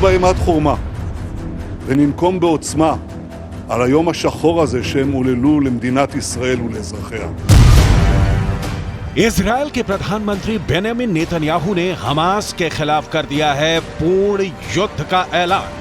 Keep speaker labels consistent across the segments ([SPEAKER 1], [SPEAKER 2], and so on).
[SPEAKER 1] באימת חורמה וננקום בעוצמה על היום השחור הזה שהם עוללו למדינת ישראל ולאזרחיה.
[SPEAKER 2] Israel के प्रधानमंत्री Benjamin Netanyahu ने हमास के खिलाफ कर दिया है पूर्ण युद्ध का ऐलान।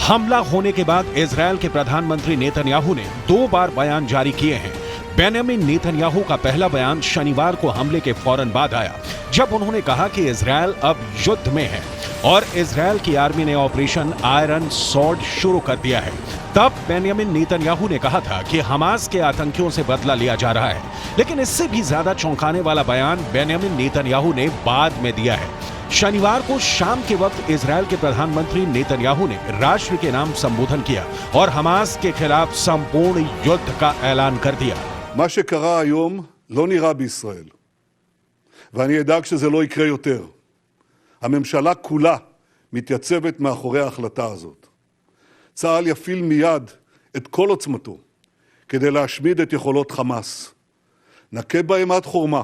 [SPEAKER 2] हमला होने के बाद इजरायल के प्रधानमंत्री नेतन्याहू ने 2 बार बयान जारी किए हैं। बेंजामिन नेतन्याहू का पहला बयान शनिवार को हमले के फौरन बाद आया, जब उन्होंने कहा कि इजरायल अब युद्ध में है और इजरायल की आर्मी ने ऑपरेशन आयरन सॉर्ड शुरू कर दिया है। तब बेंजामिन नेतन्याहू ने कहा था कि हमास के आतंकियों से बदला लिया जा रहा है, लेकिन इससे भी ज्यादा चौंकाने वाला बयान बेंजामिन नेतन्याहू ने बाद में दिया है। शनिवार को शाम के वक्त इजरायल के प्रधानमंत्री नेतन्याहू ने राष्ट्र के नाम संबोधन किया और हमास के खिलाफ संपूर्ण युद्ध का ऐलान कर दिया।
[SPEAKER 1] מה שקרה היום לא נראה בישראל, ואני אדאג שזה לא יקרה יותר. הממשלה כולה מתייצבת מאחורי ההחלטה הזאת. צה"ל יפעיל מיד את כל עוצמתו כדי להשמיד את יכולות חמאס. נכה באימת חורמה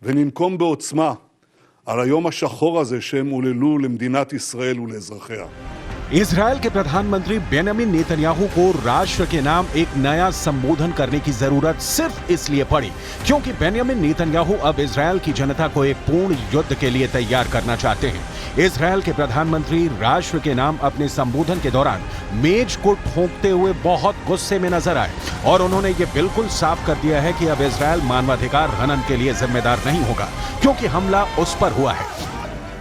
[SPEAKER 1] וננקום בעוצמה על היום השחור הזה שהם עוללו למדינת ישראל ולאזרחיה.
[SPEAKER 2] इजरायल के प्रधानमंत्री बेंजामिन नेतन्याहू को राष्ट्र के नाम एक नया संबोधन करने की जरूरत सिर्फ इसलिए पड़ी क्योंकि बेंजामिन नेतन्याहू अब इजरायल की जनता को एक पूर्ण युद्ध के लिए तैयार करना चाहते हैं। इजरायल के प्रधानमंत्री राष्ट्र के नाम अपने संबोधन के दौरान मेज को ठोंकते हुए बहुत गुस्से में नजर आए और उन्होंने ये बिल्कुल साफ कर दिया है कि अब इजरायल मानवाधिकार हनन के लिए जिम्मेदार नहीं होगा, क्योंकि हमला उस पर हुआ है।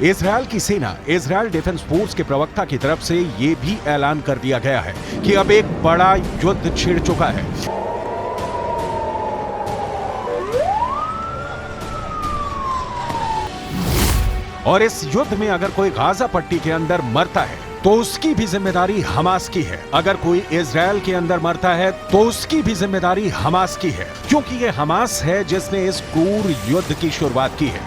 [SPEAKER 2] इजरायल की सेना, इजरायल डिफेंस फोर्स के प्रवक्ता की तरफ से यह भी ऐलान कर दिया गया है कि अब एक बड़ा युद्ध छिड़ चुका है। और इस युद्ध में अगर कोई गाजा पट्टी के अंदर मरता है तो उसकी भी जिम्मेदारी हमास की है। अगर कोई इजरायल के अंदर मरता है तो उसकी भी जिम्मेदारी हमास की है, क्योंकि ये हमास है जिसने इस क्रूर युद्ध की शुरुआत की है।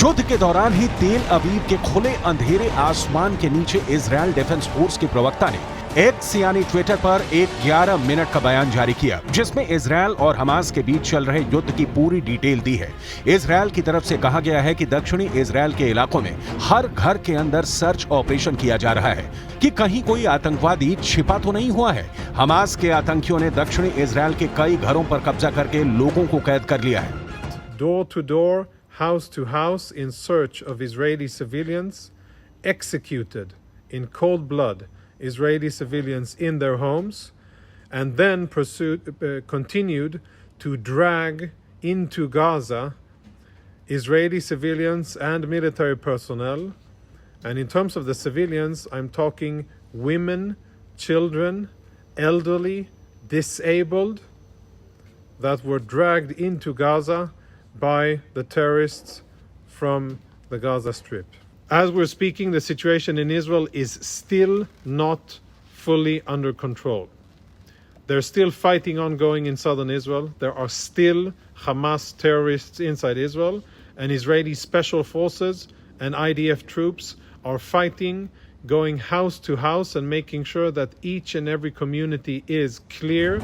[SPEAKER 2] युद्ध के दौरान ही तेल अवीव के खुले अंधेरे आसमान के नीचे इजरायल डिफेंस फोर्स के प्रवक्ता ने एक्स यानी ट्विटर पर एक 11 मिनट का बयान जारी किया, जिसमें इजरायल और हमास के बीच चल रहे युद्ध की पूरी डिटेल दी है। इजरायल की तरफ से कहा गया है कि दक्षिणी इजरायल के इलाकों में हर घर के अंदर सर्च ऑपरेशन किया जा रहा है कि कहीं कोई आतंकवादी छिपा तो नहीं हुआ है। हमास के आतंकियों ने दक्षिणी इजरायल के कई घरों पर कब्जा करके लोगों को कैद कर लिया है।
[SPEAKER 3] Door to door, house to house, in search of Israeli civilians, executed in cold blood Israeli civilians in their homes, and then continued to drag into Gaza Israeli civilians and military personnel. And in terms of the civilians, I'm talking women, children, elderly, disabled, that were dragged into Gaza by the terrorists from the Gaza Strip. As we're speaking, the situation in Israel is still not fully under control. There's still fighting ongoing in southern Israel. There are still Hamas terrorists inside Israel, and Israeli special forces and IDF troops are fighting, going house to house and making sure that each and every community is clear.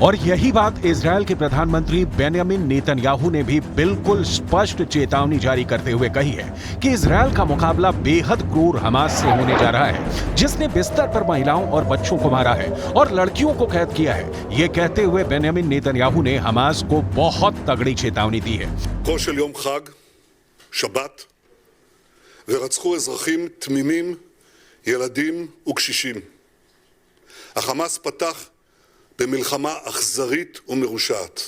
[SPEAKER 2] और यही बात Israel के प्रधानमंत्री Benjamin Netanyahu ने भी बिल्कुल स्पष्ट चेतावनी जारी करते हुए कही है कि इजरायल का मुकाबला बेहद क्रूर हमास से होने जा रहा है, जिसने बिस्तर पर महिलाओं और बच्चों को मारा है और लड़कियों को कैद किया है। ये कहते हुए बेंजामिन नेतन्याहू ने हमास को बहुत तगड़ी चेतावनी दी है।
[SPEAKER 1] כה של יום חג, שבת, ורצחו אזרחים תמימים, ילדים וקשישים. החמאס פתח במלחמה אכזרית ומרושעת.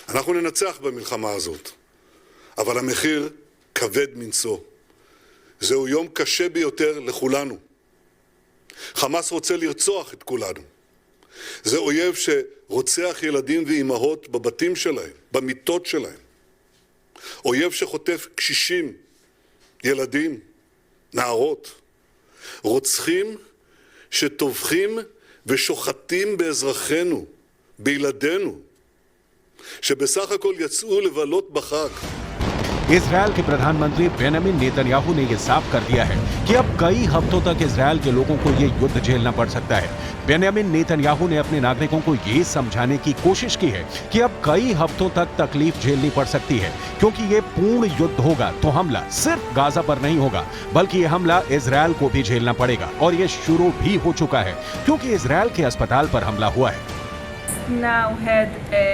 [SPEAKER 1] אנחנו ננצח במלחמה הזאת, אבל המחיר כבד מנשוא. זהו יום קשה ביותר לכולנו. חמאס רוצה לרצוח את כולנו. זה אויב שרוצח ילדים ואימהות בבתים שלהם, במיטות שלהם. אויב שחוטף קשישים, ילדים, נערות. רוצחים שטובחים ושוחטים באזרחינו, בילדינו, שבסך הכל יצאו לבלות בחג.
[SPEAKER 2] इजरायल के प्रधानमंत्री बेंजामिन नेतन्याहू ने यह साफ कर दिया है कि अब कई हफ्तों तक इजरायल के लोगों को यह युद्ध झेलना पड़ सकता है। बेंजामिन नेतन्याहू ने अपने नागरिकों को यह समझाने की कोशिश की है कि अब कई हफ्तों तक तकलीफ झेलनी पड़ सकती है, क्योंकि ये पूर्ण युद्ध होगा तो हमला सिर्फ गाजा पर नहीं होगा, बल्कि यह हमला इजरायल को भी झेलना पड़ेगा। और यह शुरू भी हो चुका है, क्योंकि इजरायल के अस्पताल पर हमला हुआ है।
[SPEAKER 4] Now had a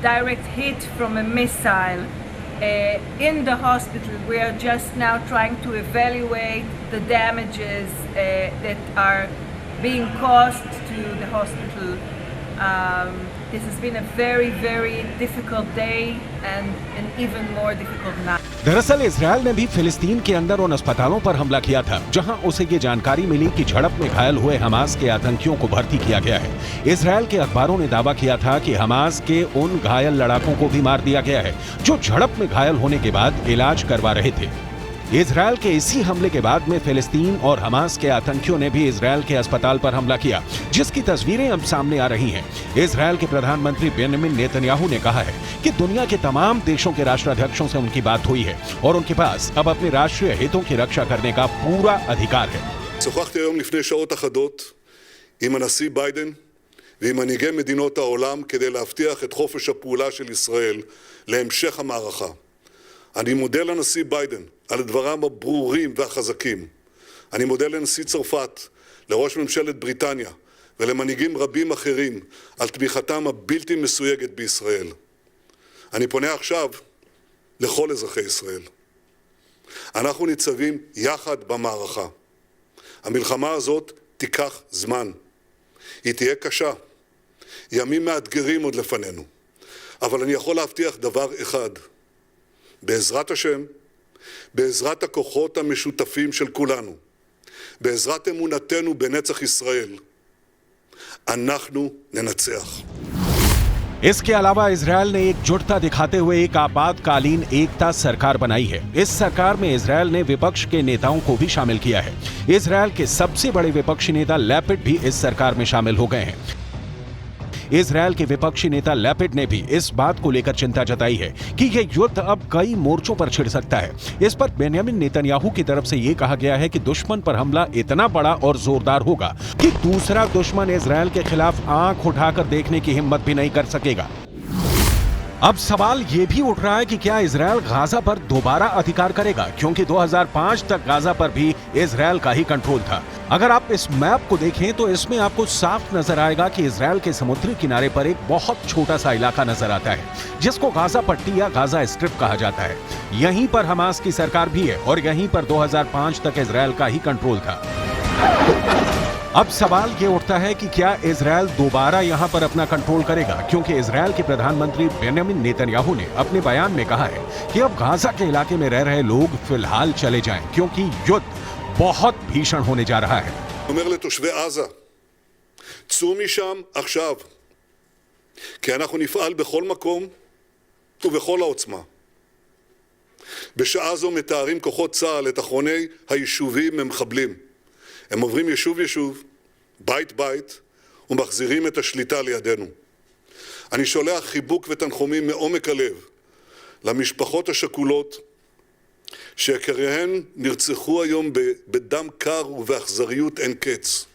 [SPEAKER 4] direct hit from a missile in the hospital. We are just now trying to evaluate the damages that are being caused to the hospital. This has been a very, very difficult day and an even more difficult night.
[SPEAKER 2] दरअसल Israel ने भी फिलिस्तीन के अंदर उन अस्पतालों पर हमला किया था जहां उसे ये जानकारी मिली कि झड़प में घायल हुए हमास के आतंकियों को भर्ती किया गया है। इजरायल के अखबारों ने दावा किया था कि हमास के उन घायल लड़ाकों को भी मार दिया गया है जो झड़प में घायल होने के बाद इलाज करवा रहे थे। इजरायल के इसी हमले के बाद में फिलिस्तीन और हमास के आतंकियों ने भी इजरायल के अस्पताल पर हमला किया, जिसकी तस्वीरें अब सामने आ रही हैं। इजरायल के प्रधानमंत्री बेंजामिन नेतन्याहू ने कहा है कि दुनिया के तमाम देशों के राष्ट्राध्यक्षों से उनकी बात हुई है और उनके पास अब अपने राष्ट्रीय हितों की रक्षा करने का पूरा अधिकार है।
[SPEAKER 1] שוחחתי היום לפני שעות אחדות עם הנשיא ביידן ועם מנהיגי מדינות העולם כדי להבטיח את חופש הפעולה של ישראל להמשך המערכה. אני מודה לנשיא ביידן על דבריו הברורים והחזקים. אני מודה לנשיא צרפת, לראש ממשלת בריטניה ולמנהיגים רבים אחרים על תמיכתם הבלתי מסויגת בישראל. אני פונה עכשיו לכל אזרחי ישראל. אנחנו ניצבים יחד במערכה. המלחמה הזאת תיקח זמן. היא תהיה קשה. ימים מאתגרים עוד לפנינו. אבל אני יכול להבטיח דבר אחד. בעזרת השם, בעזרת הכוחות המשותפים של כולנו, בעזרת אמונתנו בנצח ישראל, אנחנו ננצח.
[SPEAKER 2] इसके अलावा इजरायल ने एकजुटता दिखाते हुए एक आपातकालीन एकता सरकार बनाई है। इस सरकार में इजरायल ने विपक्ष के नेताओं को भी शामिल किया है। इजरायल के सबसे बड़े विपक्षी नेता लैपिड भी इस सरकार में शामिल हो गए हैं। इजरायल के विपक्षी नेता लैपिड ने भी इस बात को लेकर चिंता जताई है कि यह युद्ध अब कई मोर्चों पर छिड़ सकता है। इस पर बेंजामिन नेतन्याहू की तरफ से यह कहा गया है कि दुश्मन पर हमला इतना बड़ा और जोरदार होगा कि दूसरा दुश्मन इजरायल के खिलाफ आंख उठाकर देखने की हिम्मत भी नहीं कर सकेगा। अब सवाल ये भी उठ रहा है कि क्या इजरायल गाजा पर दोबारा अधिकार करेगा, क्योंकि 2005 तक गाजा पर भी इजरायल का ही कंट्रोल था। अगर आप इस मैप को देखें तो इसमें आपको साफ नजर आएगा कि इजरायल के समुद्री किनारे पर एक बहुत छोटा सा इलाका नजर आता है, जिसको गाजा पट्टी या गाजा स्ट्रिप कहा जाता है। यहीं पर हमास की सरकार भी है और यहीं पर 2005 तक इजरायल का ही कंट्रोल था। अब सवाल ये उठता है कि क्या इजरायल दोबारा यहां पर अपना कंट्रोल करेगा, क्योंकि इजरायल के प्रधानमंत्री बेंजामिन नेतन्याहू ने अपने बयान में कहा है कि अब गाजा के इलाके में रह रहे लोग फिलहाल चले जाएं, क्योंकि युद्ध बहुत भीषण होने जा रहा है।
[SPEAKER 1] אומר לתושבי עזה, צאו משם עכשיו, כי אנחנו נפעל בכל מקום ובכל העוצמה. בשעה זו מתארים כוחות צה"ל את אחרוני היישובים ממחבלים. הם עוברים יישוב יישוב, בית בית, ומחזירים את השליטה לידינו. אני שולח חיבוק ותנחומים מעומק הלב למשפחות השכולות שיקיריהן נרצחו היום בדם קר ובאכזריות אין קץ.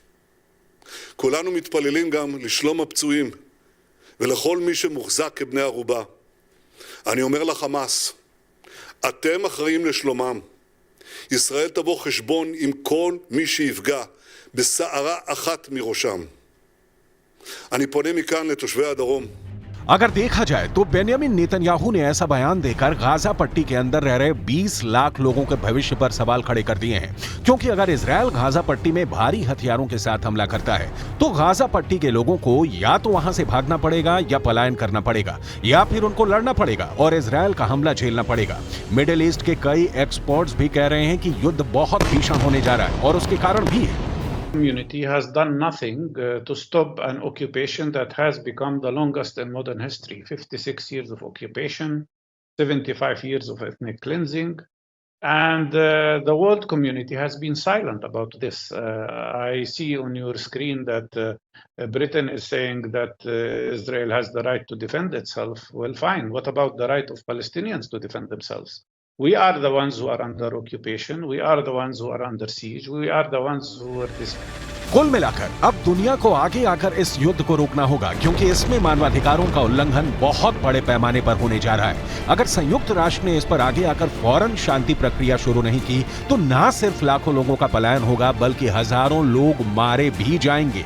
[SPEAKER 1] כולנו מתפללים גם לשלום הפצועים ולכל מי שמוחזק כבני ערובה. אני אומר לחמאס, אתם אחראים לשלומם. ישראל תבוא חשבון עם כל מי שיפגע בשערה אחת מראשם. אני פונה מכאן לתושבי הדרום.
[SPEAKER 2] अगर देखा जाए तो बेंजामिन नेतन्याहू ने ऐसा बयान देकर गाजा पट्टी के अंदर रह रहे 20 लाख लोगों के भविष्य पर सवाल खड़े कर दिए हैं, क्योंकि अगर इजरायल गाजा पट्टी में भारी हथियारों के साथ हमला करता है तो गाजा पट्टी के लोगों को या तो वहां से भागना पड़ेगा या पलायन करना पड़ेगा या फिर उनको लड़ना पड़ेगा और इजरायल का हमला झेलना पड़ेगा। मिडिल ईस्ट के कई एक्सपर्ट्स भी कह रहे हैं कि युद्ध बहुत भीषण होने जा रहा है और उसके कारण भी है।
[SPEAKER 5] Community has done nothing to stop an occupation that has become the longest in modern history. 56 years of occupation, 75 years of ethnic cleansing, and the world community has been silent about this. I see on your screen that Britain is saying that Israel has the right to defend itself. Well, fine. What about the right of Palestinians to defend themselves? We are the ones who are under occupation. We are the ones who are under siege. We are the ones who are
[SPEAKER 2] कुल मिलाकर अब दुनिया को आगे आकर इस युद्ध को रोकना होगा, क्योंकि इसमें मानवाधिकारों का उल्लंघन बहुत बड़े पैमाने पर होने जा रहा है। अगर संयुक्त राष्ट्र ने इस पर आगे आकर फौरन शांति प्रक्रिया शुरू नहीं की तो ना सिर्फ लाखों लोगों का पलायन होगा, बल्कि हजारों लोग मारे भी जाएंगे।